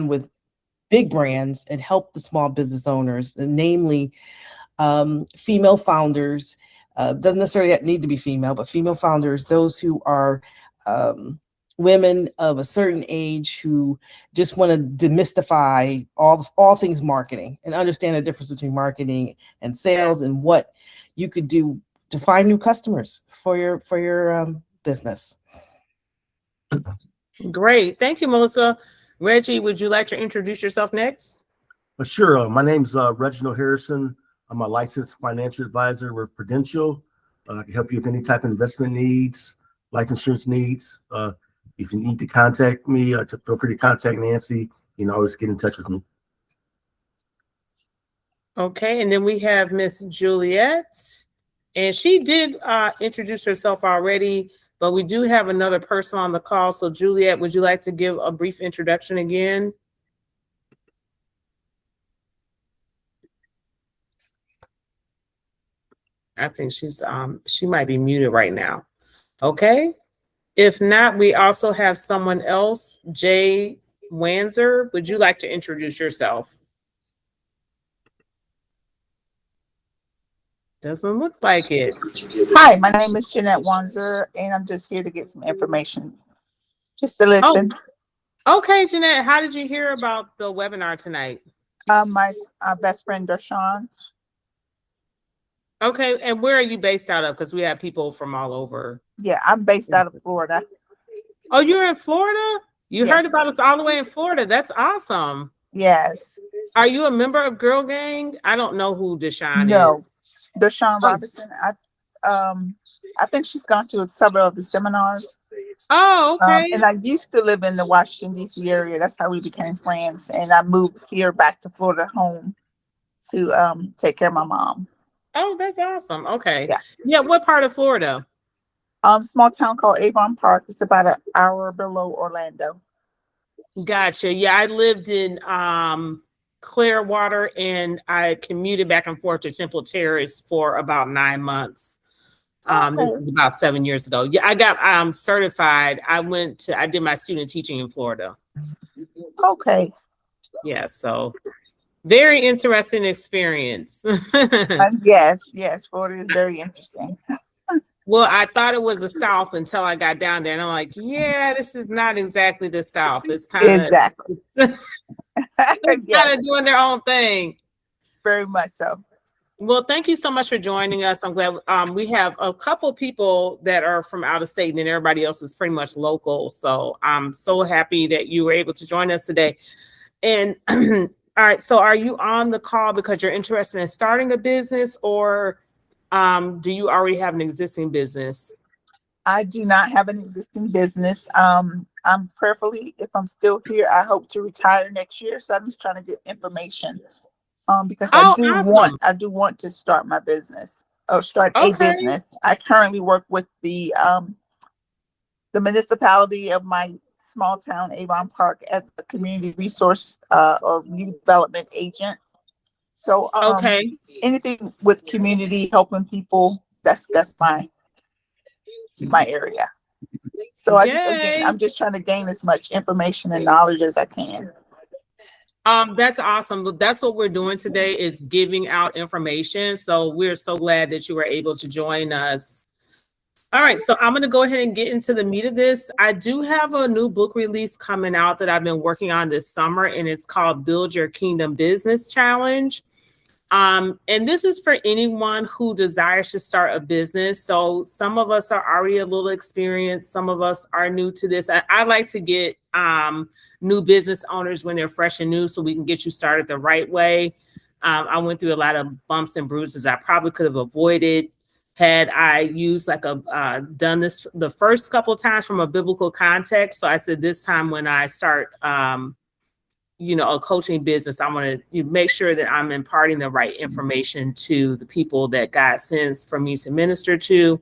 with big brands and help the small business owners, namely female founders. Doesn't necessarily need to be female, but female founders, those who are women of a certain age who just want to demystify all things marketing and understand the difference between marketing and sales and what you could do to find new customers for your business. Great. Thank you, Melissa. Reggie, would you like to introduce yourself next? Sure. My name's Reginald Harrison. I'm a licensed financial advisor with Prudential. I can help you with any type of investment needs, life insurance needs. If you need to contact me, feel free to contact Nancy. You can always get in touch with me. Okay, and then we have Miss Juliet, and she did introduce herself already, but we do have another person on the call. So Juliet, would you like to give a brief introduction again? I think she might be muted right now. Okay. If not, we also have someone else, Jay Wanzer. Would you like to introduce yourself? Doesn't look like it. Hi, my name is Jeanette Wanzer, and I'm just here to get some information, just to listen. Oh, okay, Jeanette, how did you hear about the webinar tonight? My best friend, Darshawn. Okay, and where are you based out of? Because we have people from all over. Yeah, I'm based out of Florida. Oh, you're in Florida? You Yes. heard about us all the way in Florida. That's awesome. Yes. Are you a member of Girl Gang? I don't know who Deshawn is. Darshawn Robinson. I think she's gone to several of the seminars. Oh, okay. And I used to live in the Washington, D.C. area. That's how we became friends. And I moved here back to Florida home to take care of my mom. Oh, that's awesome. Okay. Yeah. Yeah. What part of Florida? Small town called Avon Park. It's about an hour below Orlando. Gotcha. Yeah, I lived in Clearwater, and I commuted back and forth to Temple Terrace for about 9 months. This is about 7 years ago. Yeah, I got certified. I did my student teaching in Florida. Okay. Yeah, so very interesting experience. Yes, Florida is very interesting. Well, I thought it was the South until I got down there, and I'm like, yeah, this is not exactly the South. It's kind of exactly. kind of doing their own thing. Very much so. Well, thank you so much for joining us. I'm glad we have a couple people that are from out of state, and then everybody else is pretty much local. So I'm so happy that you were able to join us today. And all right, so are you on the call because you're interested in starting a business, or do you already have an existing business? I do not have an existing business. I'm prayerfully, if I'm still here, I hope to retire next year. So I'm just trying to get information. Because I do want to start my business or start a business. I currently work with the municipality of my small town, Avon Park, as a community resource or youth development agent. So anything with community, helping people, that's my area. So I'm just trying to gain as much information and knowledge as I can. That's awesome. That's what we're doing today, is giving out information. So we're so glad that you were able to join us. All right, so I'm going to go ahead and get into the meat of this. I do have a new book release coming out that I've been working on this summer, and it's called Build Your Kingdom Business Challenge. And this is for anyone who desires to start a business. So some of us are already a little experienced. Some of us are new to this. I like to get new business owners when they're fresh and new, so we can get you started the right way. I went through a lot of bumps and bruises I probably could have avoided had I used done this the first couple of times from a biblical context. So I said this time when I start a coaching business, I want to make sure that I'm imparting the right information to the people that God sends for me to minister to.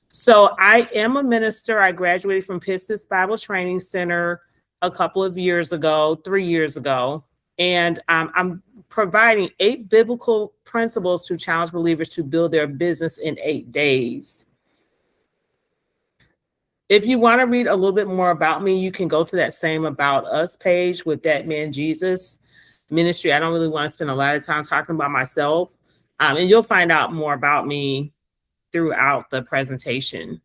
So I am a minister. I graduated from Pistis Bible Training Center a couple of years ago, 3 years ago. And I'm providing 8 biblical principles to challenge believers to build their business in 8 days. If you want to read a little bit more about me, you can go to that same About Us page with That Man Jesus Ministry. I don't really want to spend a lot of time talking about myself. And you'll find out more about me throughout the presentation.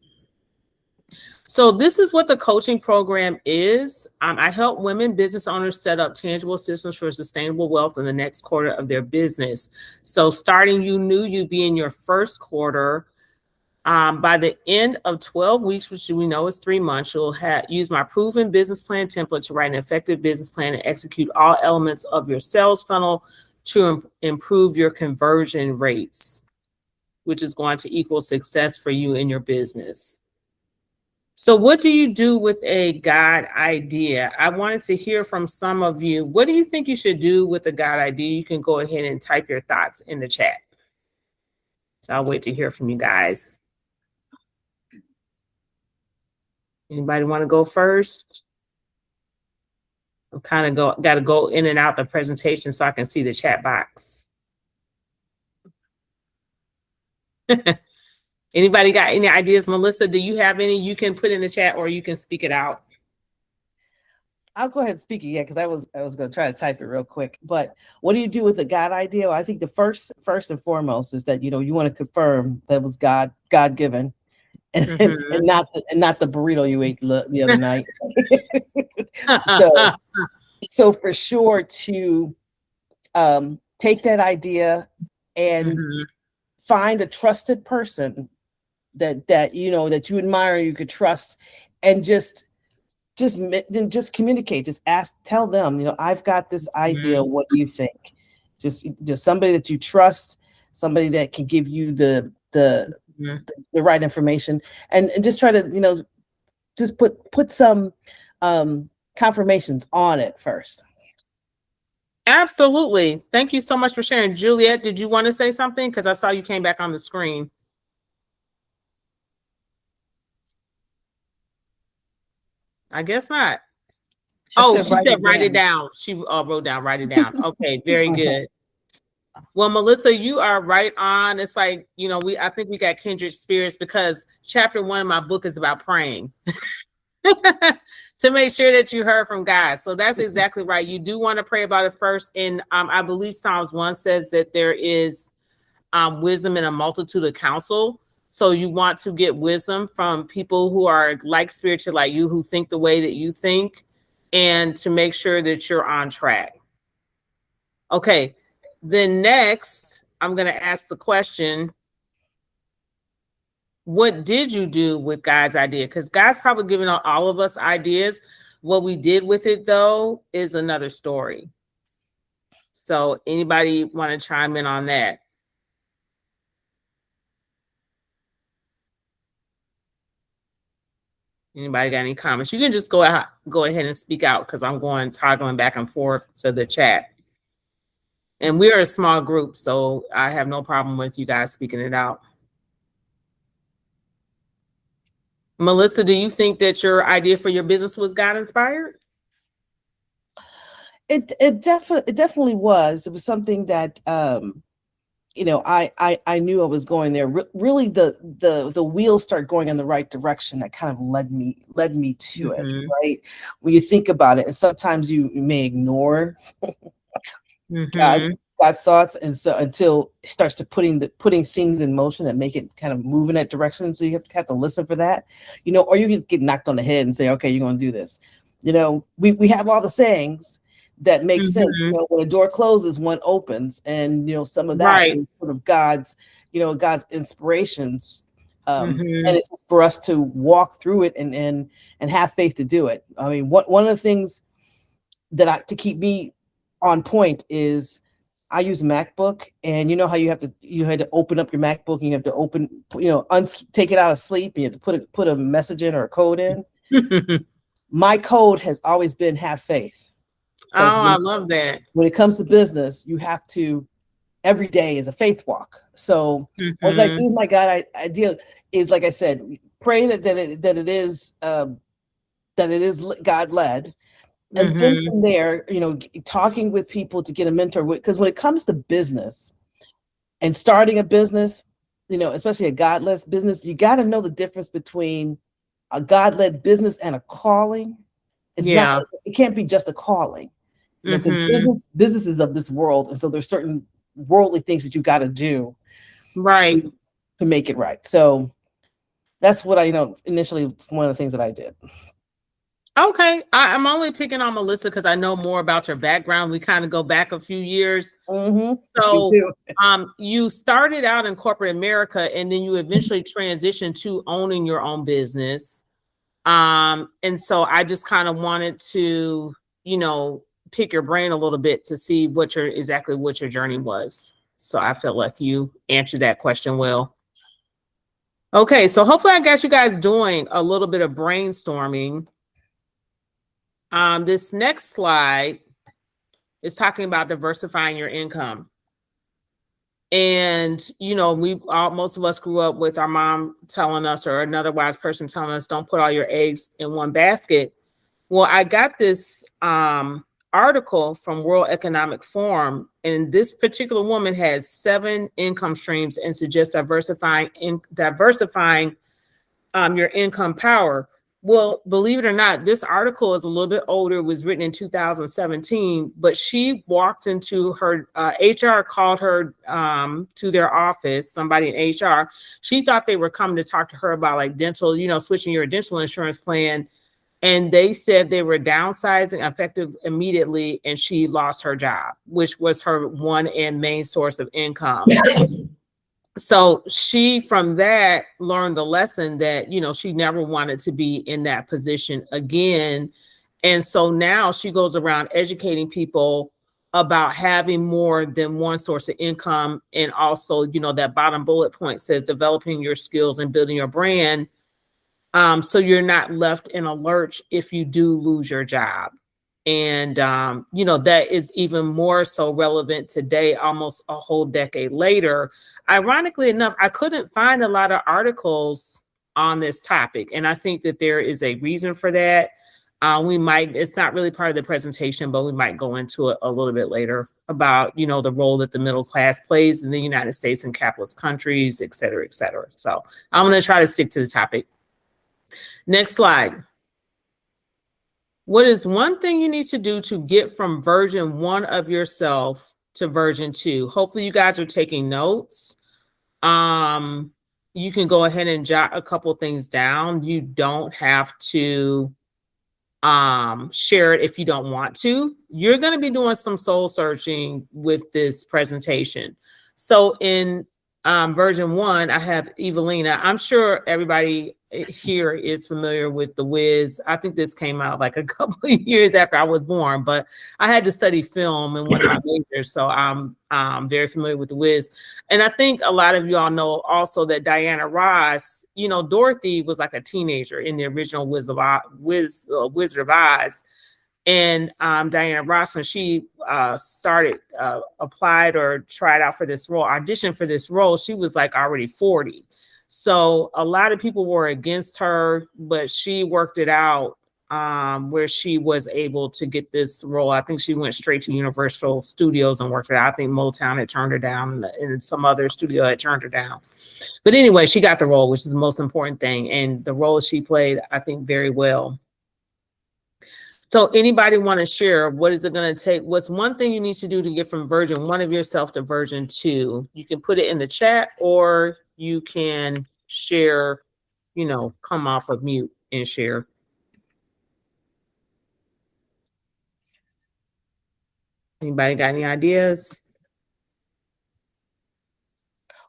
So this is what the coaching program is. I help women business owners set up tangible systems for sustainable wealth in the next quarter of their business. So starting you'd be in your first quarter. By the end of 12 weeks, which we know is 3 months, you'll use my proven business plan template to write an effective business plan and execute all elements of your sales funnel to improve your conversion rates, which is going to equal success for you in your business. So what do you do with a God idea? I wanted to hear from some of you. What do you think you should do with a God idea? You can go ahead and type your thoughts in the chat. So I'll wait to hear from you guys. Anybody want to go first? I'm kind of got to go in and out the presentation so I can see the chat box. Anybody got any ideas? Melissa, do you have any you can put in the chat or you can speak it out? I'll go ahead and speak it, yeah, because I was going to try to type it real quick. But what do you do with a God idea? Well, I think the first and foremost is that you want to confirm that it was God-given, and, and not the burrito you ate the other night. So for sure to take that idea and find a trusted person that you admire, you could trust, and just communicate. Just tell them, I've got this idea. What do you think? Just somebody that you trust, somebody that can give you the right information, and just try to just put some confirmations on it first. Absolutely. Thank you so much for sharing. Juliet, did you want to say something? Because I saw you came back on the screen. I guess not. She said write it down. She wrote down, write it down. Okay, very good. Well, Melissa, you are right on. It's like, I think we got kindred spirits because chapter 1 of my book is about praying to make sure that you heard from God. So that's exactly right. You do want to pray about it first. And I believe Psalms 1 says that there is wisdom in a multitude of counsel. So you want to get wisdom from people who are like spiritual, like you, who think the way that you think, and to make sure that you're on track. Okay. Then next, I'm going to ask the question, what did you do with God's idea? Because God's probably given all of us ideas. What we did with it, though, is another story. So anybody want to chime in on that? Anybody got any comments? You can just go ahead and speak out because I'm toggling back and forth to the chat. And we're a small group, so I have no problem with you guys speaking it out. Melissa, do you think that your idea for your business was God inspired? It definitely was. It was something that I knew I was going there. Really, the wheels start going in the right direction. That kind of led me to it, right? When you think about it, and sometimes you may ignore God's thoughts, and so until it starts to putting things in motion that make it kind of move in that direction. So you have to listen for that, or you just get knocked on the head and say, okay, you're going to do this. We have all the sayings that make sense. When a door closes, one opens, and some of that is sort of God's inspirations, and it's for us to walk through it and have faith to do it. I mean, one of the things that to keep me on point is I use a MacBook, and how you had to open up your MacBook, and you have to take it out of sleep, and you have to put a message in or a code in. My code has always been have faith. Oh, I love that. When it comes to business, you have to, every day is a faith walk. So what I do with my God idea is, like I said, pray that it is God led. And then from there, talking with people to get a mentor, because when it comes to business and starting a business, especially a godless business, you got to know the difference between a God-led business and a calling. It's not, it can't be just a calling, you know, because business is of this world. And so there's certain worldly things that you got to do to make it right. So that's what initially one of the things that I did. Okay. I'm only picking on Melissa because I know more about your background. We kind of go back a few years. So you started out in corporate America and then you eventually transitioned to owning your own business. And so I just kind of wanted to, pick your brain a little bit to see exactly what your journey was. So I felt like you answered that question well. Okay. So hopefully I got you guys doing a little bit of brainstorming. This next slide is talking about diversifying your income. And, most of us grew up with our mom telling us, or another wise person telling us, don't put all your eggs in one basket. Well, I got this article from World Economic Forum, and this particular woman has 7 income streams and suggests diversifying your income power. Well, believe it or not, this article is a little bit older. It was written in 2017, but she walked into her HR called her to their office, somebody in HR. She thought they were coming to talk to her about like dental, switching your dental insurance plan. And they said they were downsizing effective immediately. And she lost her job, which was her one and main source of income. So she, from that, learned the lesson that, she never wanted to be in that position again. And so now she goes around educating people about having more than one source of income. And also, that bottom bullet point says developing your skills and building your brand. So you're not left in a lurch if you do lose your job. And, that is even more so relevant today, almost a whole decade later. Ironically enough, I couldn't find a lot of articles on this topic. And I think that there is a reason for that. It's not really part of the presentation, but we might go into it a little bit later about, the role that the middle class plays in the United States and capitalist countries, et cetera, et cetera. So I'm going to try to stick to the topic. Next slide. What is one thing you need to do to get from version 1 of yourself to version 2? Hopefully you guys are taking notes. You can go ahead and jot a couple things down. You don't have to share it if you don't want to. You're going to be doing some soul searching with this presentation. So in version 1, I have Evelina. I'm sure everybody here is familiar with The Wiz. I think this came out like a couple of years after I was born, but I had to study film in one of my majors, so I'm very familiar with The Wiz. And I think a lot of you all know also that Diana Ross, Dorothy was like a teenager in the original Wizard of Oz. And Diana Ross, when she applied or tried out for this role, auditioned for this role, she was like already 40. So a lot of people were against her, but she worked it out where she was able to get this role. I think she went straight to Universal Studios and worked it out. I think Motown had turned her down and some other studio had turned her down. But anyway, she got the role, which is the most important thing. And the role she played, I think, very well. So anybody want to share, what is it going to take? What's one thing you need to do to get from version 1 of yourself to version 2? You can put it in the chat or you can share, come off of mute and share. Anybody got any ideas?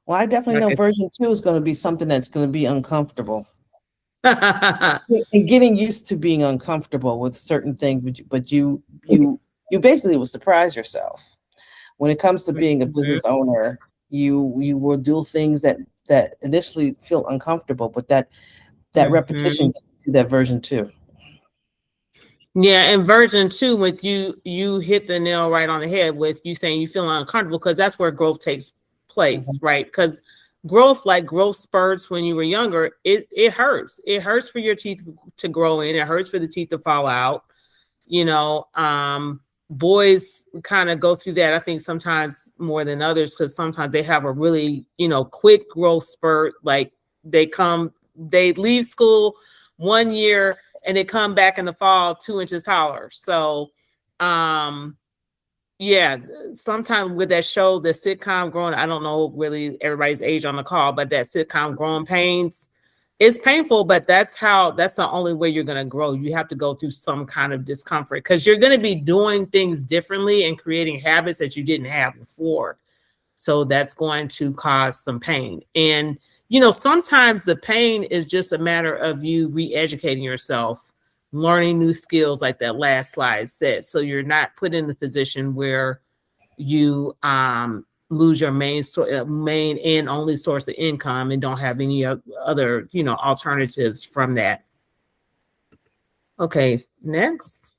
Well, I definitely know version 2 is going to be something that's going to be uncomfortable. And getting used to being uncomfortable with certain things, but you basically will surprise yourself when it comes to being a business owner. You will do things that initially feel uncomfortable, but that repetition gets to that version 2. Yeah, and version 2, with you hit the nail right on the head with you saying you feel uncomfortable because that's where growth takes place, right? Because growth spurts when you were younger, it hurts. It hurts for your teeth to grow in. It hurts for the teeth to fall out. Boys kind of go through that, I think, sometimes more than others, because sometimes they have a really, quick growth spurt. Like they leave school one year and they come back in the fall 2 inches taller. So, yeah, sometime with that show, the sitcom Growing, I don't know really everybody's age on the call, but that sitcom Growing Pains, it's painful, but that's the only way you're going to grow. You have to go through some kind of discomfort because you're going to be doing things differently and creating habits that you didn't have before. So that's going to cause some pain. And, sometimes the pain is just a matter of you re-educating yourself, learning new skills like that last slide said. So you're not put in the position where you lose your main and only source of income and don't have any other, alternatives from that. Okay, next.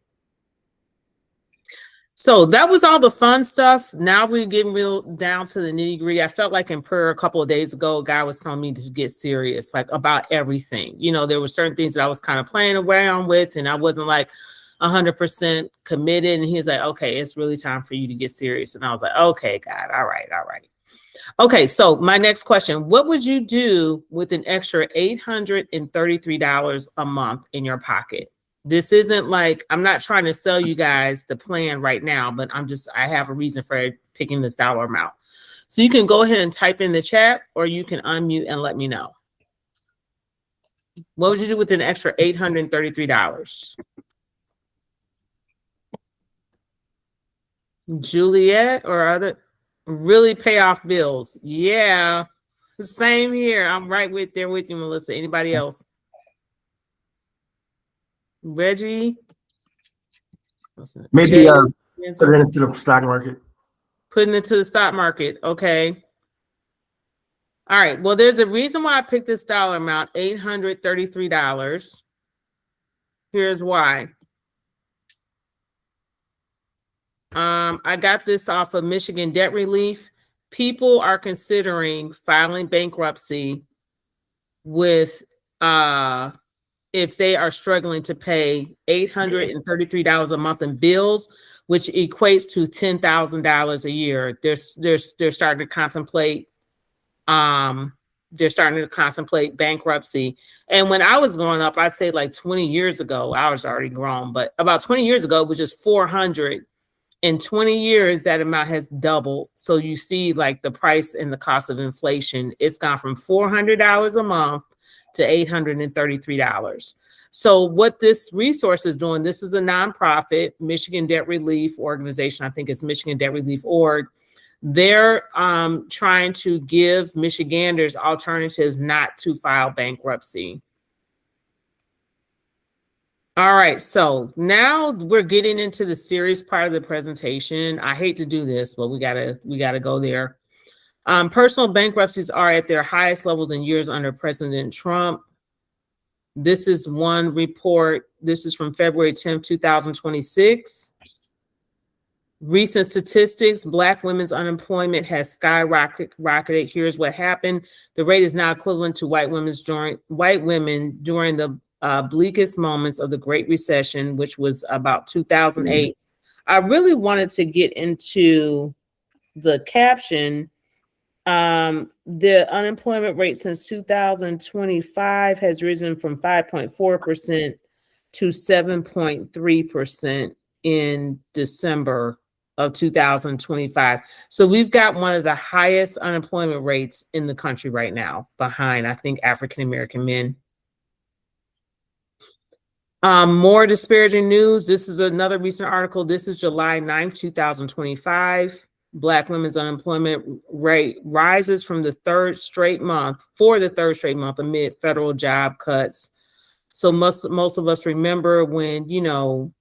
So that was all the fun stuff. Now we're getting real down to the nitty gritty. I felt like in prayer a couple of days ago, a guy was telling me to get serious, like about everything. There were certain things that I was kind of playing around with and I wasn't like 100% committed. And he was like, okay, it's really time for you to get serious. And I was like, okay, God, all right. Okay, so my next question, what would you do with an extra $833 a month in your pocket? This isn't like, I'm not trying to sell you guys the plan right now, but I have a reason for picking this dollar amount. So you can go ahead and type in the chat or you can unmute and let me know. What would you do with an extra $833? Juliet or other? Really pay off bills. Yeah, same here. I'm right there with you, Melissa. Anybody else? Reggie? Maybe put it into the stock market. Putting it to the stock market. Okay. All right. Well, there's a reason why I picked this dollar amount, $833. Here's why. I got this off of Michigan Debt Relief. People are considering filing bankruptcy with if they are struggling to pay $833 a month in bills, which equates to $10,000 a year. They're starting to contemplate. They're starting to contemplate bankruptcy. And when I was growing up, I'd say like 20 years ago, I was already grown, but about 20 years ago, it was just $400. In 20 years, that amount has doubled. So you see like the price and the cost of inflation, it's gone from $400 a month to $833. So what this resource is doing, this is a nonprofit, Michigan Debt Relief Organization. I think it's Michigan Debt Relief Org. They're trying to give Michiganders alternatives not to file bankruptcy. All right, so now we're getting into the serious part of the presentation. I hate to do this, but we gotta go there. Personal bankruptcies are at their highest levels in years under President Trump. This is one report. This is from February 10th, 2026. Recent statistics, Black women's unemployment has skyrocketed. Here's what happened. The rate is now equivalent to white women during the bleakest moments of the Great Recession, which was about 2008. I really wanted to get into the caption. The unemployment rate since 2025 has risen from 5.4% to 7.3% in December of 2025. So we've got one of the highest unemployment rates in the country right now, behind, I think, African-American men. More disparaging news. This is another recent article. This is July 9th, 2025. Black women's unemployment rate rises from the third straight month amid federal job cuts. So most of us remember when,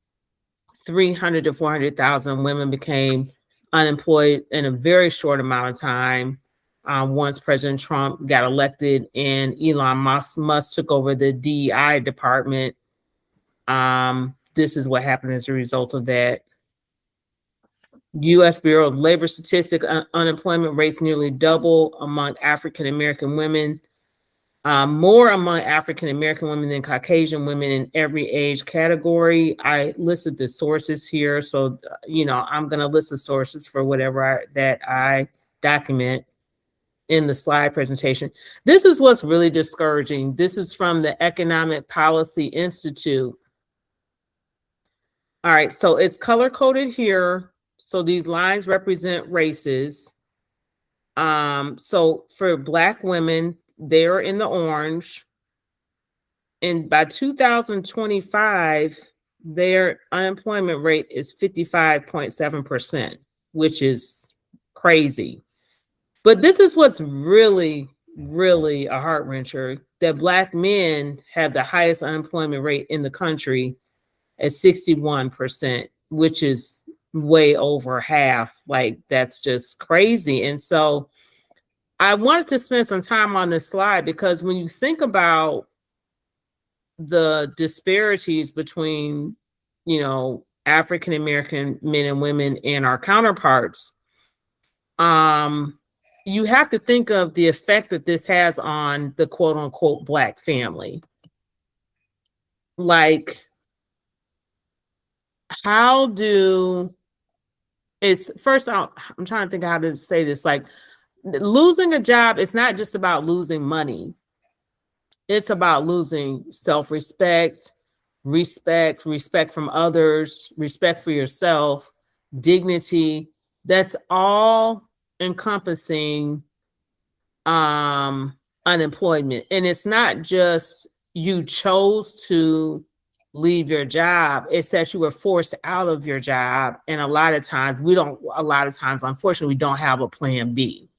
300 to 400,000 women became unemployed in a very short amount of time. Once President Trump got elected and Elon Musk took over the DEI department. This is what happened as a result of that. U.S. Bureau of Labor Statistics, unemployment rates nearly double among African-American women, more among African-American women than Caucasian women in every age category. I listed the sources here. So, I'm going to list the sources for whatever that I document. in the slide presentation. This is what's really discouraging. This is from the Economic Policy Institute. All right, so it's color coded here. So these lines represent races. So for Black women, they're in the orange. And by 2025, their unemployment rate is 55.7%, which is crazy. But this is what's really, really a heart wrencher, that Black men have the highest unemployment rate in the country at 61%, which is way over half. Like, that's just crazy. And so I wanted to spend some time on this slide because when you think about the disparities between, you know, African American men and women and our counterparts, you have to think of the effect that this has on the quote unquote Black family. Like, how do is first out, I'm trying to think how to say this. Like, losing a job, it's not just about losing money. It's about losing self-respect, respect from others, respect for yourself, dignity. That's all encompassing unemployment. And it's not just you chose to leave your job, it's that you were forced out of your job. And a lot of times, unfortunately, we don't have a plan B.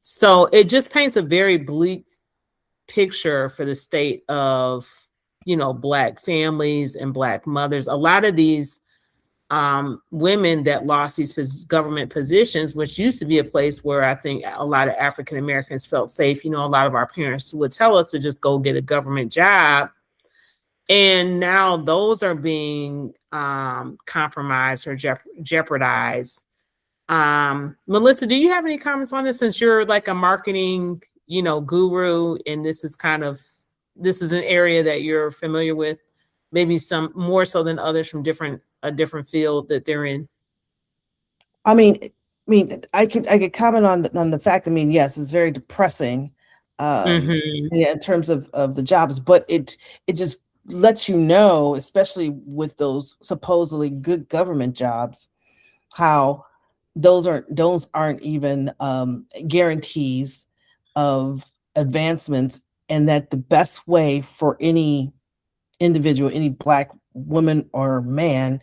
So it just paints a very bleak picture for the state of, you know, Black families and Black mothers. A lot of these women that lost these government positions, which used to be a place where I think a lot of African Americans felt safe. You know, a lot of our parents would tell us to just go get a government job. And now those are being compromised or jeopardized. Melissa, do you have any comments on this, since you're like a marketing, you know, guru, and this is an area that you're familiar with, maybe some more so than others from a different field that they're in? I mean, I could comment on the fact. I mean, yes, it's very depressing, in terms of the jobs, but it just lets you know, especially with those supposedly good government jobs, how those aren't even guarantees of advancements, and that the best way for any individual, any Black woman or man,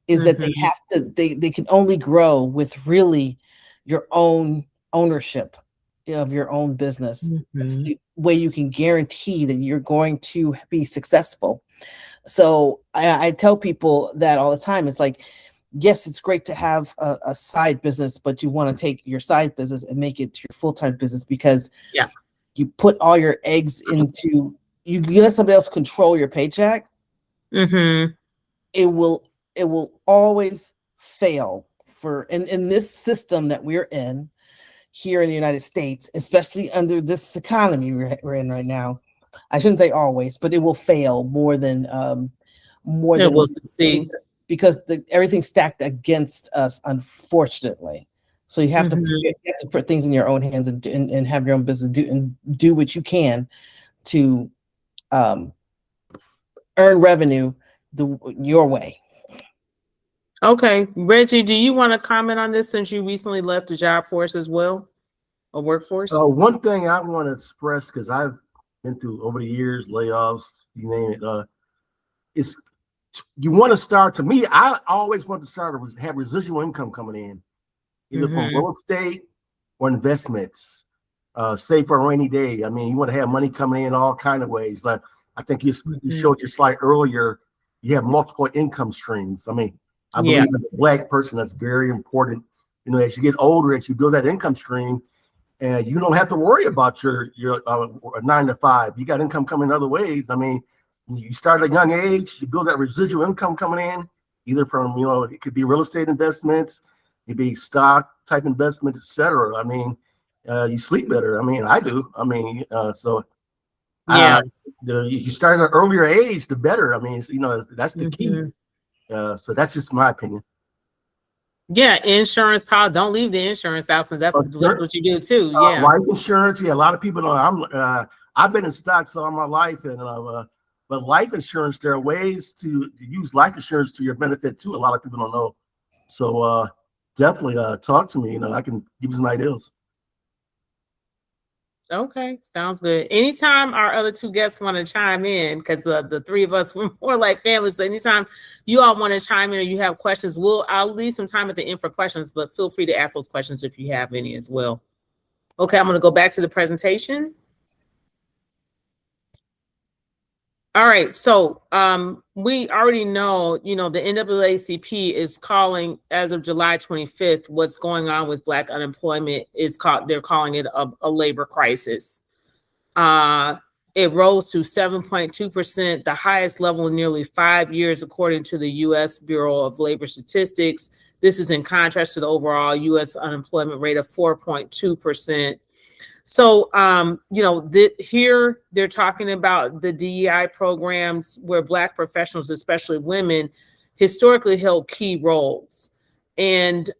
is that they have to, they can only grow with really your own ownership of your own business. It's the way you can guarantee that you're going to be successful. So I tell people that all the time. It's like, yes, it's great to have a side business, but you want to take your side business and make it your full-time business, because you put all your eggs into, you let somebody else control your paycheck. It will always fail in this system that we're in here in the United States, especially under this economy we're in right now. I shouldn't say always, but it will fail more than we'll succeed, because everything's stacked against us, unfortunately. So you have to put things in your own hands and have your own business, do what you can to earn revenue your way. Okay, Reggie, do you want to comment on this, since you recently left the job force as well, or workforce? One thing I want to express, because I've been through over the years, layoffs, you name it, is you want to start. To me, I always want to start have residual income coming in, either from real estate or investments, save for a rainy day. I mean, you want to have money coming in all kind of ways. Like I think you showed your slide earlier, you have multiple income streams. I mean, I believe as a Black person, that's very important. You know, as you get older, as you build that income stream, and you don't have to worry about your 9 to 5. You got income coming other ways. I mean, you start at a young age, you build that residual income coming in, either from, you know, it could be real estate investments, it could be stock type investments, etc. I mean, you sleep better. I mean, I do. I mean, you start at an earlier age, the better. I mean, you know, that's the key. So that's just my opinion. Yeah, insurance policy. Don't leave the insurance out since that's what you do too. Yeah. Life insurance. Yeah, a lot of people know. I've been in stocks all my life, and but life insurance, there are ways to use life insurance to your benefit too. A lot of people don't know. So definitely talk to me. I can give you some ideas. Okay, sounds good. Anytime our other two guests want to chime in, because the three of us were more like family, so anytime you all want to chime in or you have questions, I'll leave some time at the end for questions, but feel free to ask those questions if you have any as well. Okay, I'm going to go back to the presentation. All right, so we already know, the NAACP is calling, as of July 25th, what's going on with Black unemployment they're calling it a labor crisis. It rose to 7.2%, the highest level in nearly 5 years, according to the U.S. Bureau of Labor Statistics. This is in contrast to the overall U.S. unemployment rate of 4.2%. So, here they're talking about the DEI programs where Black professionals, especially women, historically held key roles. And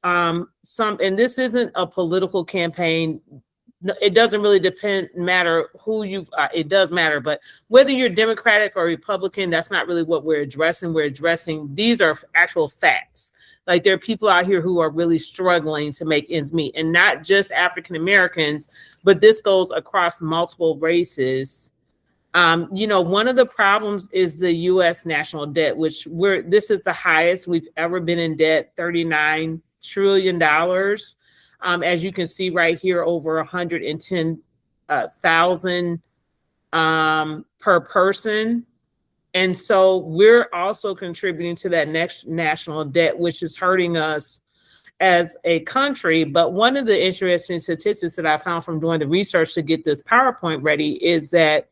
this isn't a political campaign. It doesn't really matter who it does matter, but whether you're Democratic or Republican, that's not really what we're addressing. We're addressing, these are actual facts. Like, there are people out here who are really struggling to make ends meet, and not just African Americans, but this goes across multiple races. One of the problems is the U.S. national debt, which this is the highest we've ever been in debt, $39 trillion. As you can see right here, over 110,000 per person. And so we're also contributing to that next national debt, which is hurting us as a country. But one of the interesting statistics that I found from doing the research to get this PowerPoint ready is that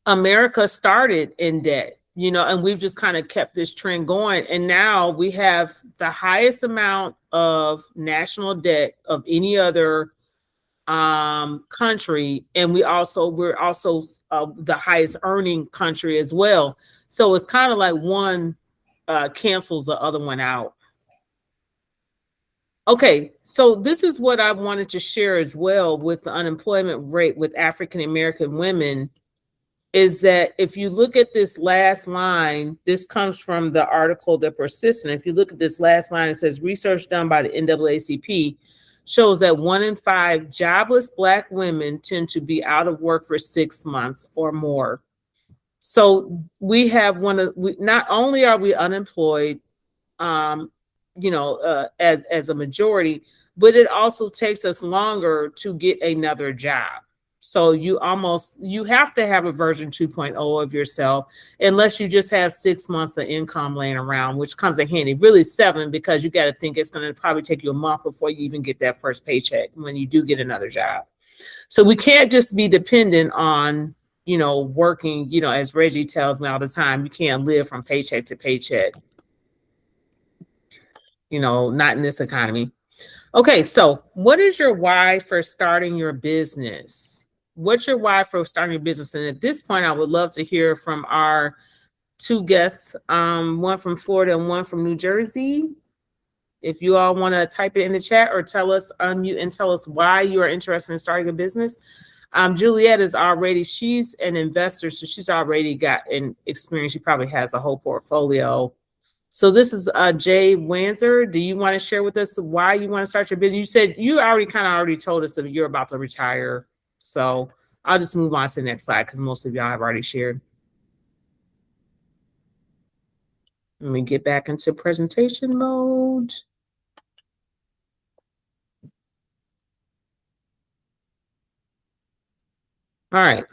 America started in debt, and we've just kind of kept this trend going. And now we have the highest amount of national debt of any other country, and we're also the highest earning country as well. So it's kind of like one cancels the other one out. Okay, so this is what I wanted to share as well with the unemployment rate with African American women, is that if you look at this last line, this comes from the article The Persistent. If you look at this last line, it says research done by the NAACP shows that 1 in 5 jobless Black women tend to be out of work for 6 months or more. So we have not only are we unemployed, as a majority, but it also takes us longer to get another job. So you have to have a version 2.0 of yourself, unless you just have 6 months of income laying around, which comes in handy. Really 7, because you got to think it's going to probably take you a month before you even get that first paycheck when you do get another job. So we can't just be dependent on, working, as Reggie tells me all the time, you can't live from paycheck to paycheck. Not in this economy. Okay, so what is your why for starting your business? What's your why for starting your business? And at this point, I would love to hear from our two guests, one from Florida and one from New Jersey. If you all want to type it in the chat or unmute and tell us why you are interested in starting a business. Juliet she's an investor, so she's already got an experience. She probably has a whole portfolio. So this is Jay Wanzer. Do you want to share with us why you want to start your business? You said you already told us that you're about to retire. So I'll just move on to the next slide because most of y'all have already shared. Let me get back into presentation mode. All right.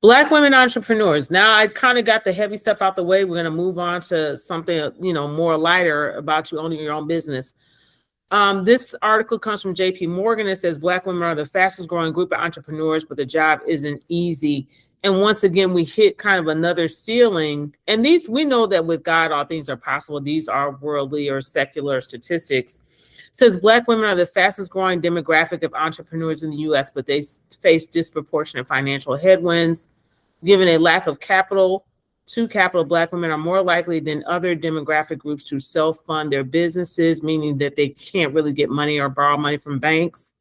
Black women entrepreneurs. Now I kind of got the heavy stuff out the way. We're going to move on to something, more lighter about you owning your own business. This article comes from JP Morgan. It says Black women are the fastest growing group of entrepreneurs, but the job isn't easy. And once again, we hit kind of another ceiling. And we know that with God, all things are possible. These are worldly or secular statistics. It says Black women are the fastest growing demographic of entrepreneurs in the U.S., but they face disproportionate financial headwinds, given a lack of capital to capital, Black women are more likely than other demographic groups to self-fund their businesses, meaning that they can't really get money or borrow money from banks.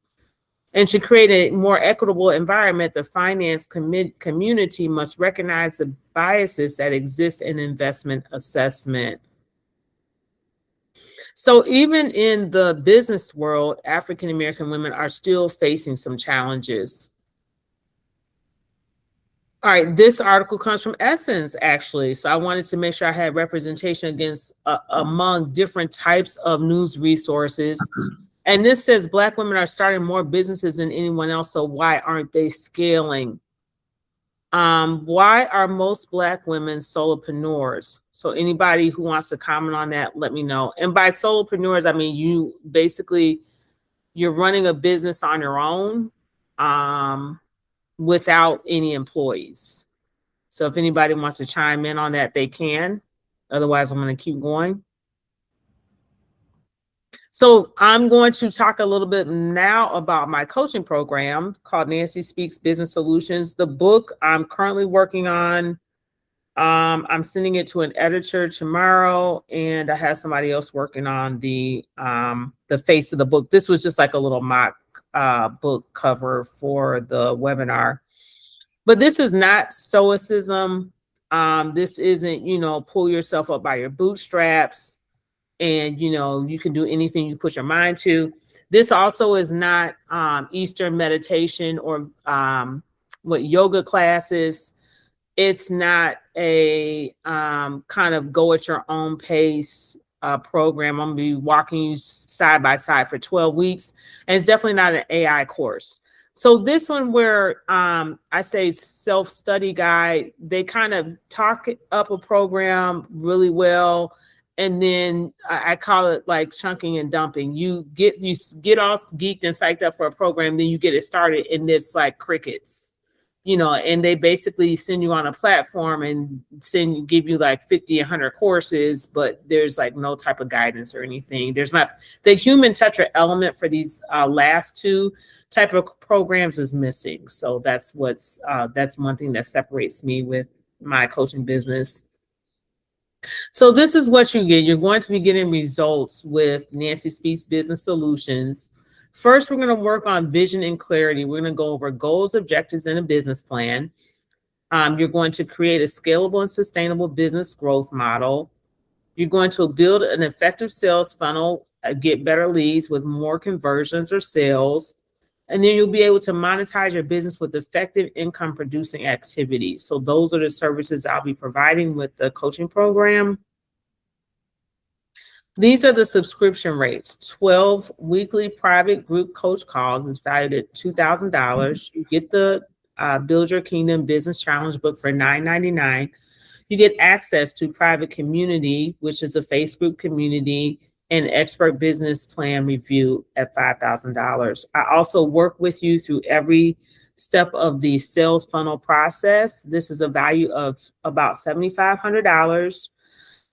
And to create a more equitable environment, the finance community must recognize the biases that exist in investment assessment. So even in the business world, African American women are still facing some challenges. All right, this article comes from Essence, actually. So I wanted to make sure I had representation against among different types of news resources. And this says Black women are starting more businesses than anyone else, so why aren't they scaling? Why are most Black women solopreneurs? So anybody who wants to comment on that, let me know. And by solopreneurs, I mean you're running a business on your own without any employees. So if anybody wants to chime in on that, they can. Otherwise, I'm going to keep going. So I'm going to talk a little bit now about my coaching program called Nancy Speaks Business Solutions. The book I'm currently working on, I'm sending it to an editor tomorrow, and I have somebody else working on the face of the book. This was just like a little mock book cover for the webinar. But this is not stoicism. This isn't, pull yourself up by your bootstraps and, you can do anything you put your mind to. This also is not Eastern meditation or what yoga classes. It's not a kind of go at your own pace program. I'm going to be walking you side by side for 12 weeks. And it's definitely not an AI course. So this one where I say self-study guide, they kind of talk up a program really well. And then I call it like chunking and dumping. You get all geeked and psyched up for a program, then you get it started and it's like crickets, and they basically send you on a platform and give you like 50, 100 courses, but there's like no type of guidance or anything. There's not the human touch or element for these last two type of programs is missing. So that's one thing that separates me with my coaching business. So this is what you get. You're going to be getting results with Nancy Speaks Business Solutions. First, we're going to work on vision and clarity. We're going to go over goals, objectives, and a business plan. You're going to create a scalable and sustainable business growth model. You're going to build an effective sales funnel, get better leads with more conversions or sales. And then you'll be able to monetize your business with effective income producing activities. So those are the services I'll be providing with the coaching program. These are the subscription rates. 12 weekly private group coach calls is valued at $2,000. You get the Build Your Kingdom Business Challenge book for $9.99. You get access to private community, which is a Facebook community, and expert business plan review at $5,000. I also work with you through every step of the sales funnel process. This is a value of about $7,500.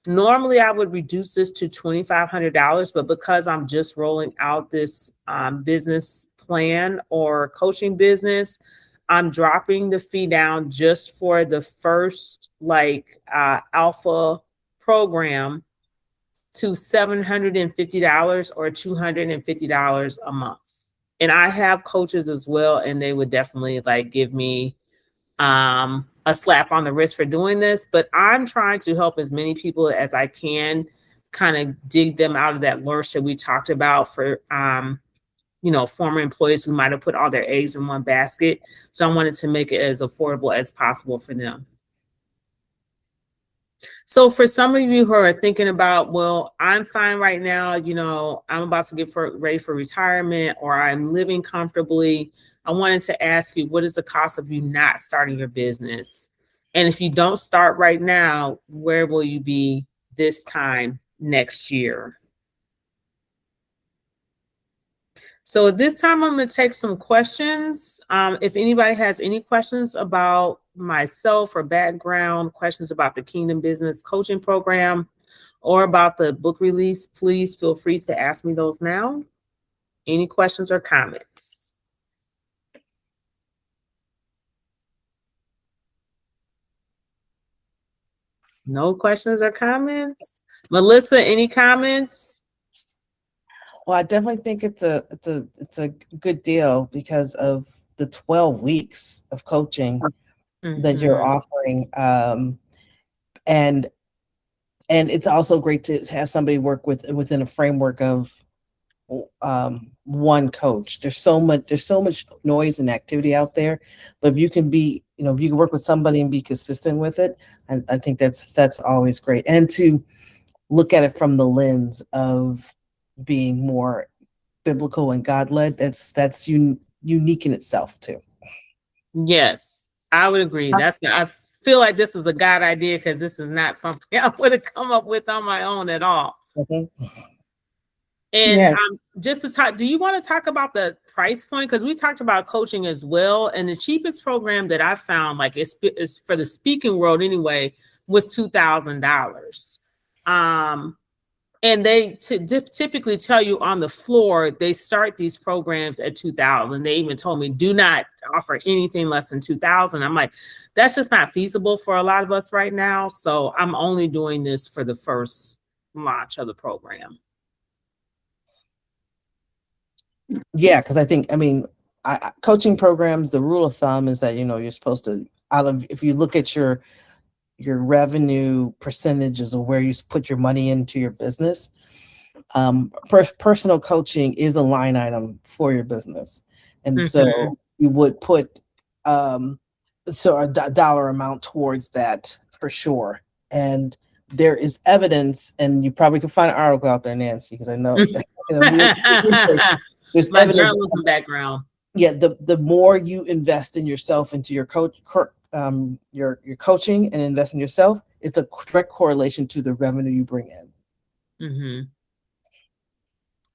Normally, I would reduce this to $2,500, but because I'm just rolling out this business plan or coaching business, I'm dropping the fee down just for the first alpha program to $750 or $250 a month. And I have coaches as well, and they would definitely give me a slap on the wrist for doing this, but I'm trying to help as many people as I can kind of dig them out of that lurch that we talked about for former employees who might have put all their eggs in one basket. So I wanted to make it as affordable as possible for them. So for some of you who are thinking about, well, I'm fine right now, I'm about to get ready for retirement, or I'm living comfortably, I wanted to ask you, what is the cost of you not starting your business? And if you don't start right now, where will you be this time next year? So at this time, I'm going to take some questions. If anybody has any questions about myself or background, questions about the Kingdom Business Coaching Program, or about the book release, please feel free to ask me those now. Any questions or comments? No questions or comments? Melissa, any comments? Well, I definitely think it's a good deal because of the 12 weeks of coaching that you're offering. And it's also great to have somebody work within a framework of one coach. There's so much noise and activity out there, but if you can if you can work with somebody and be consistent with it, I think that's always great. And to look at it from the lens of being more biblical and God-led, that's unique in itself too. Yes, I would agree. I feel like this is a God idea because this is not something I would have come up with on my own at all. Mm-hmm. And Yes. just to talk, do you want to talk about the price point? Because we talked about coaching as well. And the cheapest program that I found, like it's for the speaking world anyway, was $2,000. And they typically tell you on the floor, they start these programs at $2,000. They even told me, do not offer anything less than $2,000. I'm like, that's just not feasible for a lot of us right now. So I'm only doing this for the first launch of the program. Yeah, because coaching programs, the rule of thumb is that you're supposed to if you look at your revenue percentages of where you put your money into your business, personal coaching is a line item for your business, and so you would put a dollar amount towards that for sure. And there is evidence, and you probably can find an article out there, Nancy, because I know there's my evidence. Journalism background. Yeah, the more you invest in yourself, into your your coaching and invest in yourself, it's a direct correlation to the revenue you bring in.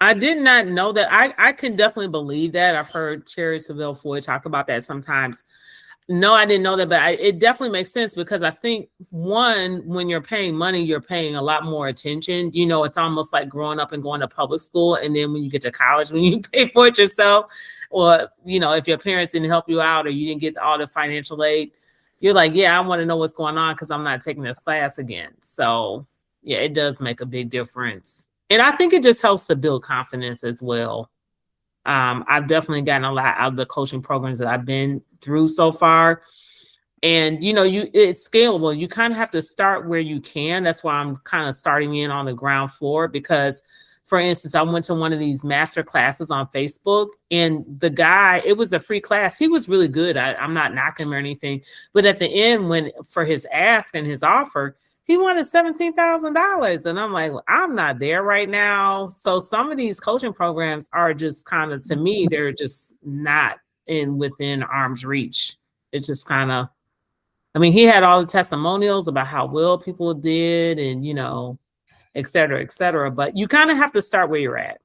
I did not know that. I can definitely believe that. I've heard Terry Saville Foy talk about that sometimes. No, I didn't know that, but it definitely makes sense because I think when you're paying money, you're paying a lot more attention. It's almost like growing up and going to public school. And then when you get to college, when you pay for it yourself, or, if your parents didn't help you out or you didn't get all the financial aid, you're like, yeah, I want to know what's going on because I'm not taking this class again. So yeah, it does make a big difference. And I think it just helps to build confidence as well. I've definitely gotten a lot out of the coaching programs that I've been through so far. And, it's scalable. You kind of have to start where you can. That's why I'm kind of starting in on the ground floor because, for instance, I went to one of these master classes on Facebook and the guy, it was a free class. He was really good. I'm not knocking him or anything. But at the end, for his ask and his offer, he wanted $17,000. And I'm like, well, I'm not there right now. So some of these coaching programs are just kind of, to me, they're just not within arm's reach. It's just kind of, he had all the testimonials about how well people did and, et cetera, et cetera. But you kind of have to start where you're at.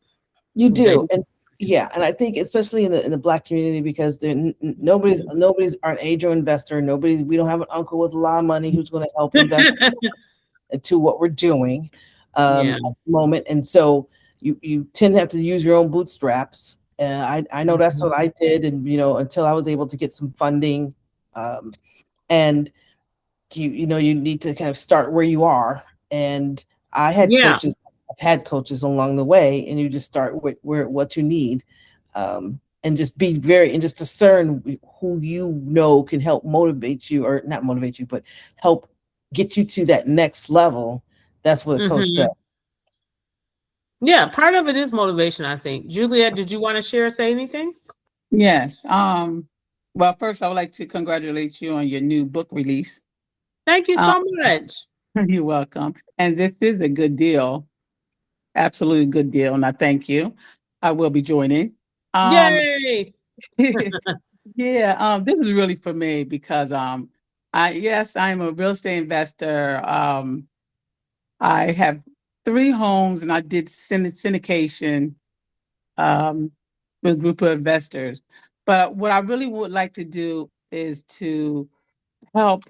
You do. And and I think especially in the Black community, because nobody's an angel investor. We don't have an uncle with a lot of money who's going to help invest into what we're doing at the moment. And so you tend to have to use your own bootstraps. And I know that's what I did. And, until I was able to get some funding, and you need to kind of start where you are. And I had coaches. I've had coaches along the way, and you just start with what you need, and just just discern who can help motivate you, or not motivate you, but help get you to that next level. That's what a coach does. Yeah, part of it is motivation, I think. Juliet, did you want to say anything? Yes. Well, first, I would like to congratulate you on your new book release. Thank you so much. You're welcome. And this is a good deal. Absolutely good deal. And I thank you. I will be joining. Yay! Yeah, this is really for me because I'm a real estate investor. I have 3 homes and I did syndication with a group of investors. But what I really would like to do is to help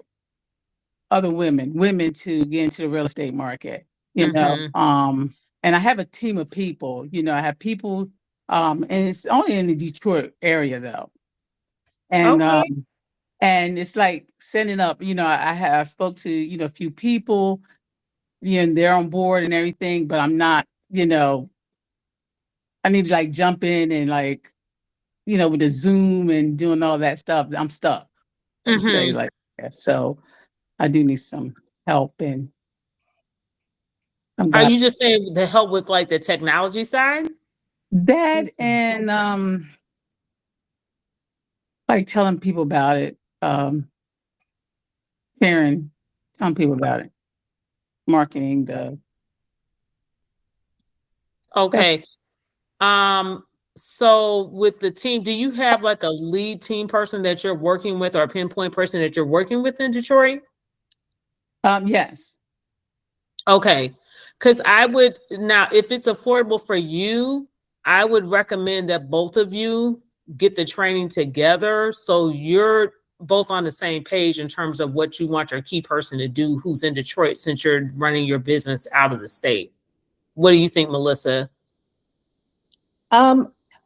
other women to get into the real estate market, and I have a team of people, I have people, and it's only in the Detroit area though. And, And it's like setting up, I spoke to, a few people, and they're on board and everything, but I'm not, I need to like jump in and like, with the Zoom and doing all that stuff. I'm stuck, per se, like that. So I do need some help and Are you just saying to help with like the technology side? that and like telling people about it, telling people about it, marketing the. Okay. So with the team, do you have like a lead team person that you're working with or a pinpoint person that you're working with in Detroit? Yes. Okay. Because now, if it's affordable for you, I would recommend that both of you get the training together so you're both on the same page in terms of what you want your key person to do who's in Detroit since you're running your business out of the state. What do you think, Melissa?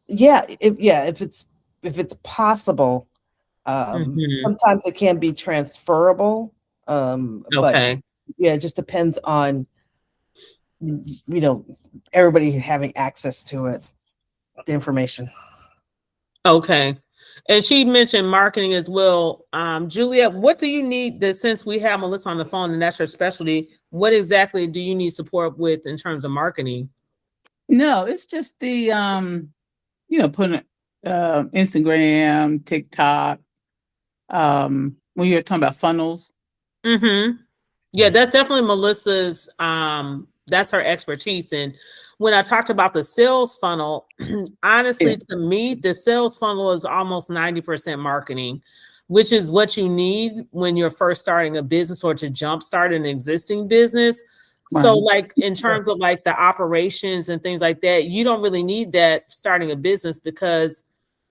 Yeah, if it's possible, sometimes it can be transferable. But Okay. yeah, it just depends on everybody having access to it, the information. Okay. And she mentioned marketing as well. Juliet, what do you need since we have Melissa on the phone and that's her specialty, what exactly do you need support with in terms of marketing? No, it's just the putting Instagram, TikTok, when you're talking about funnels. Yeah, that's definitely Melissa's, that's her expertise. And when I talked about the sales funnel, honestly, to me, the sales funnel is almost 90% marketing, which is what you need when you're first starting a business or to jumpstart an existing business. So like in terms of like the operations and things like that, you don't really need that starting a business because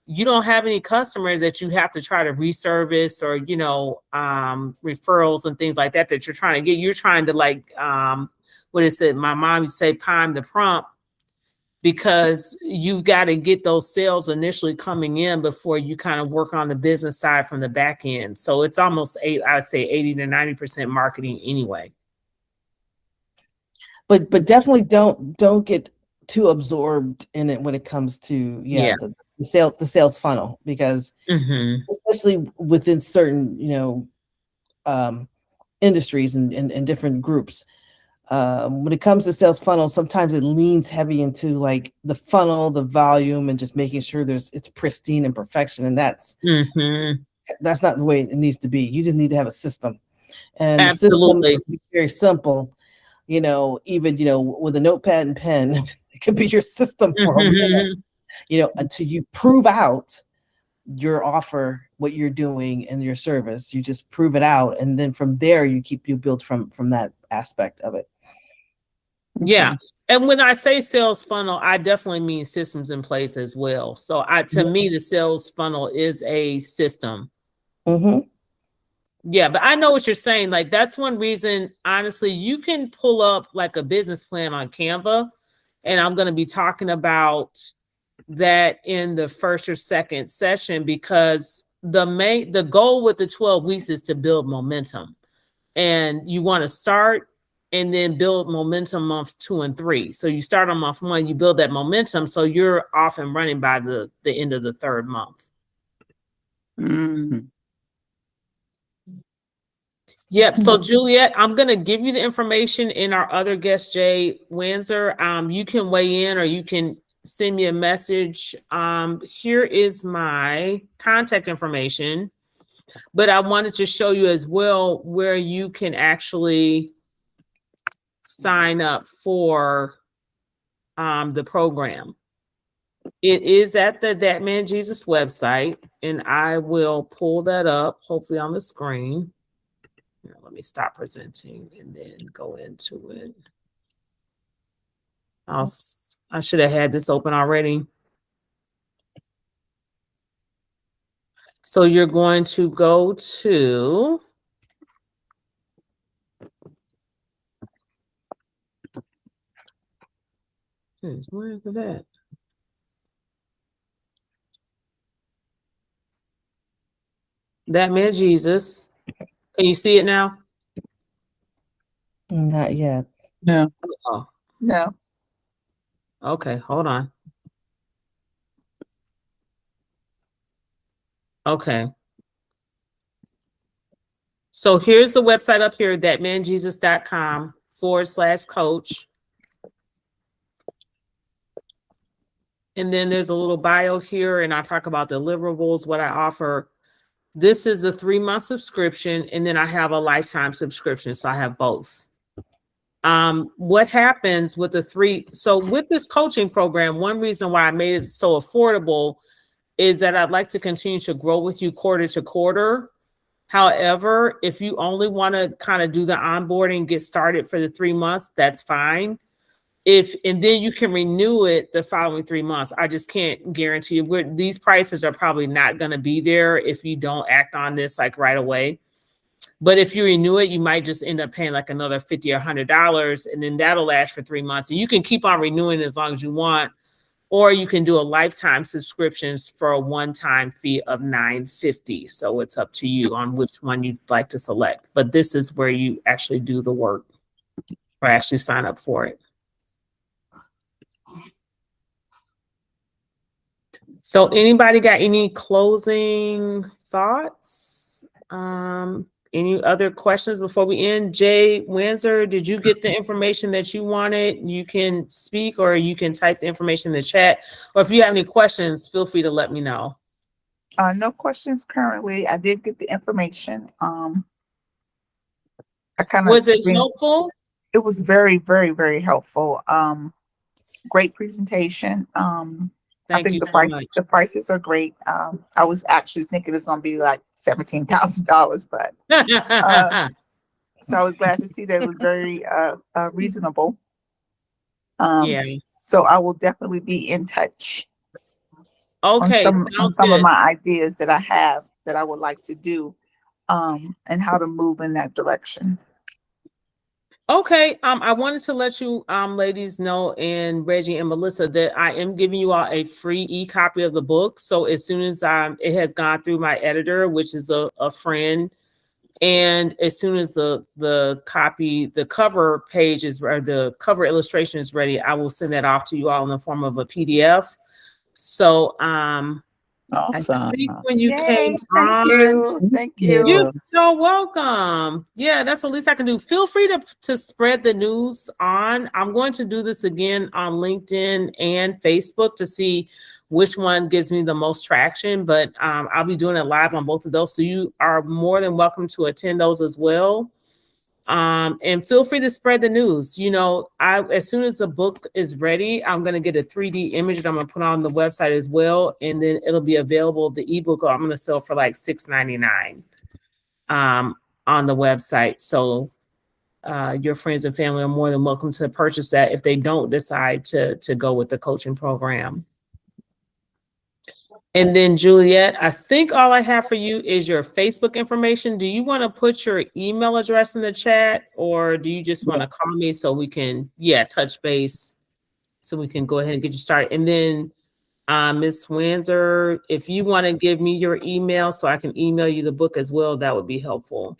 you don't have any customers that you have to try to reservice or, referrals and things like that you're trying to get. You're trying to like, what is it? My mom used to say, prime the pump, because you've got to get those sales initially coming in before you kind of work on the business side from the back end. So it's almost I'd say 80 to 90% marketing anyway. But definitely don't get too absorbed in it when it comes to the sales funnel, because especially within certain industries and different groups, when it comes to sales funnel, sometimes it leans heavy into like the funnel, the volume, and just making sure it's pristine and perfection, and that's not the way it needs to be. You just need to have a system, and absolutely, the system is very simple. Even with a notepad and pen, it could be your system for a minute, until you prove out your offer, what you're doing and your service. You just prove it out, and then from there you build from that aspect of it. Yeah. And when I say sales funnel, I definitely mean systems in place as well. So to me, the sales funnel is a system. Yeah, but I know what you're saying. Like that's one reason, honestly, you can pull up like a business plan on Canva, and I'm going to be talking about that in the first or second session, because the goal with the 12 weeks is to build momentum, and you want to start and then build momentum months 2 and 3. So you start on month 1, you build that momentum, so you're off and running by the end of the 3rd month. Yep. So Juliet, I'm going to give you the information in our other guest, Jay Wanzer. You can weigh in or you can send me a message. Here is my contact information, but I wanted to show you as well where you can actually sign up for the program. It is at the That Man Jesus website, and I will pull that up, hopefully on the screen. Here, let me stop presenting and then go into it. I should have had this open already. So you're going to go to where is it at? That Man Jesus. Can you see it now? Not yet. No. Oh, No. okay. Hold on. Okay. So here's the website up here, thatmanjesus.com/coach. And then there's a little bio here, and I talk about deliverables, what I offer. This is a 3-month subscription, and then I have a lifetime subscription. So I have both. What happens with with this coaching program, one reason why I made it so affordable is that I'd like to continue to grow with you quarter to quarter. However, if you only want to kind of do the onboarding, get started for the 3 months, that's fine. And then you can renew it the following 3 months. I just can't guarantee you. These prices are probably not going to be there if you don't act on this like right away. But if you renew it, you might just end up paying like another $50 or $100, and then that'll last for 3 months. And you can keep on renewing as long as you want, or you can do a lifetime subscriptions for a one-time fee of $950. So it's up to you on which one you'd like to select. But this is where you actually do the work or actually sign up for it. So anybody got any closing thoughts? Any other questions before we end? Jay Windsor, did you get the information that you wanted? You can speak, or you can type the information in the chat. Or if you have any questions, feel free to let me know. No questions currently. I did get the information. Was it helpful? It was very, very, very helpful. Great presentation. I think the prices are great. I was actually thinking it's gonna be like $17,000, but so I was glad to see that it was very reasonable. Yeah. So I will definitely be in touch. Okay. On some of my ideas that I have that I would like to do, and how to move in that direction. Okay. I wanted to let you ladies know, and Reggie and Melissa, that I am giving you all a free e-copy of the book. So as soon as it has gone through my editor, which is a friend, and as soon as the cover page is, or the cover illustration is ready, I will send that off to you all in the form of a PDF. So Awesome. I think when you Yay, came thank you. You're so welcome. Yeah, that's the least I can do. Feel free to spread the news on. I'm going to do this again on LinkedIn and Facebook to see which one gives me the most traction, but I'll be doing it live on both of those. So you are more than welcome to attend those as well. And feel free to spread the news. You know, as soon as the book is ready, I'm going to get a 3D image that I'm going to put on the website as well. And then it'll be available. The ebook I'm going to sell for like $6.99 on the website. So your friends and family are more than welcome to purchase that if they don't decide to go with the coaching program. And then Juliet, I think all I have for you is your Facebook information. Do you want to put your email address in the chat, or do you just want to call me so we can, touch base so we can go ahead and get you started? And then Ms. Windsor, if you want to give me your email so I can email you the book as well, that would be helpful.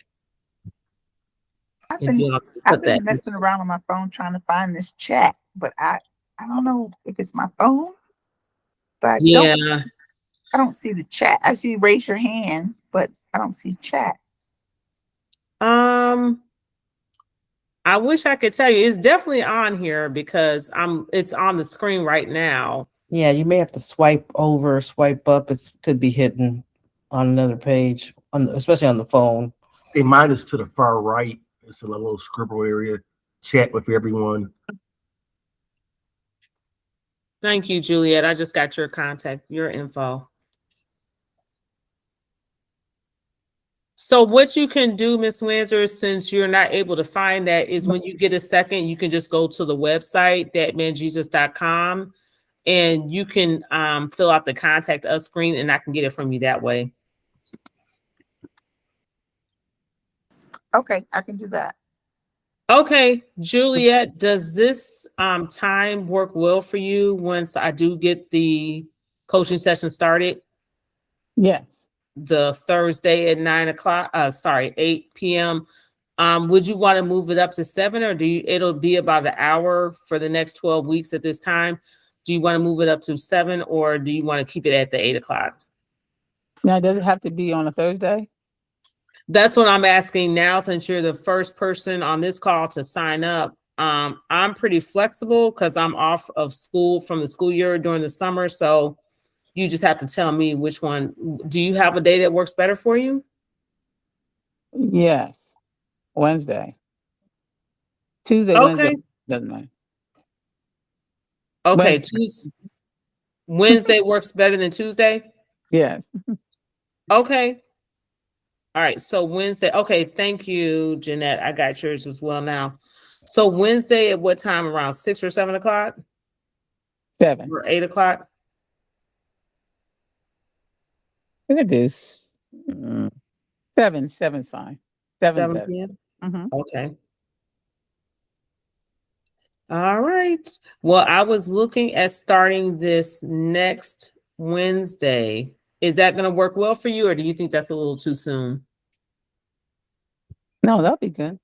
I've been messing around on my phone trying to find this chat, but I don't know if it's my phone. But I don't see the chat. I see raise your hand, but I don't see chat. I wish I could tell you. It's definitely on here because it's on the screen right now. Yeah, you may have to swipe over, swipe up. It could be hidden on another page, especially on the phone. Say mine is to the far right. It's a little scribble area. Chat with everyone. Thank you, Juliet. I just got your info. So what you can do, Ms. Windsor, since you're not able to find that, is when you get a second, you can just go to the website, thatmanjesus.com, and you can fill out the contact us screen, and I can get it from you that way. Okay, I can do that. Okay, Juliet, does this time work well for you once I do get the coaching session started? Yes. the Thursday at 8 p.m. Would you want to move it up to 7, or it'll be about an hour for the next 12 weeks at this time? Do you want to move it up to 7, or do you want to keep it at the 8 o'clock? Now, does it have to be on a Thursday? That's what I'm asking now, since you're the first person on this call to sign up. I'm pretty flexible because I'm off of school from the school year during the summer. So you just have to tell me which one. Do you have a day that works better for you? Yes. Wednesday. Tuesday, Okay. Wednesday, doesn't matter. Okay. Wednesday. Wednesday works better than Tuesday? Yes. Okay. All right. So Wednesday. Okay. Thank you, Jeanette. I got yours as well now. So Wednesday at what time? Around 6 or 7 o'clock? 7. Or 8 o'clock? It is 7. 7's fine. 7 better. p.m. Mm-hmm. Okay. All right. Well, I was looking at starting this next Wednesday. Is that going to work well for you, or do you think that's a little too soon? No, that'll be good.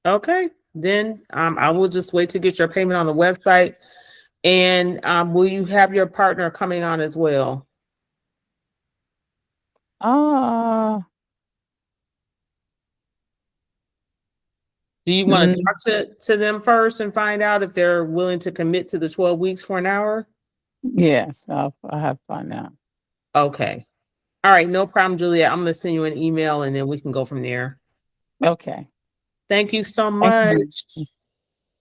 Okay. Then I will just wait to get your payment on the website. And will you have your partner coming on as well? Do you want to talk to them first and find out if they're willing to commit to the 12 weeks for an hour? Yes, I'll have fun now. Okay. All right. No problem, Julia. I'm going to send you an email and then we can go from there. Okay. Thank you so much.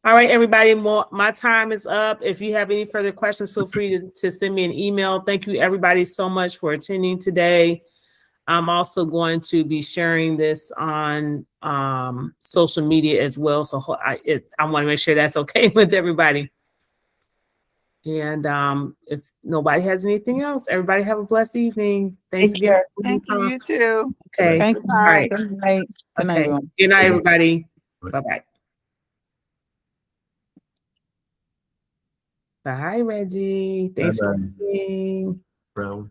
All right, everybody. My time is up. If you have any further questions, feel free to send me an email. Thank you, everybody, so much for attending today. I'm also going to be sharing this on social media as well. So I want to make sure that's okay with everybody. And if nobody has anything else, everybody have a blessed evening. Thanks again. Thank you. You too. Okay. Thank you. All right. Good night. Good night, Okay. everyone. Good night, everybody. Bye-bye. Bye, Reggie. Thanks for coming. Brown.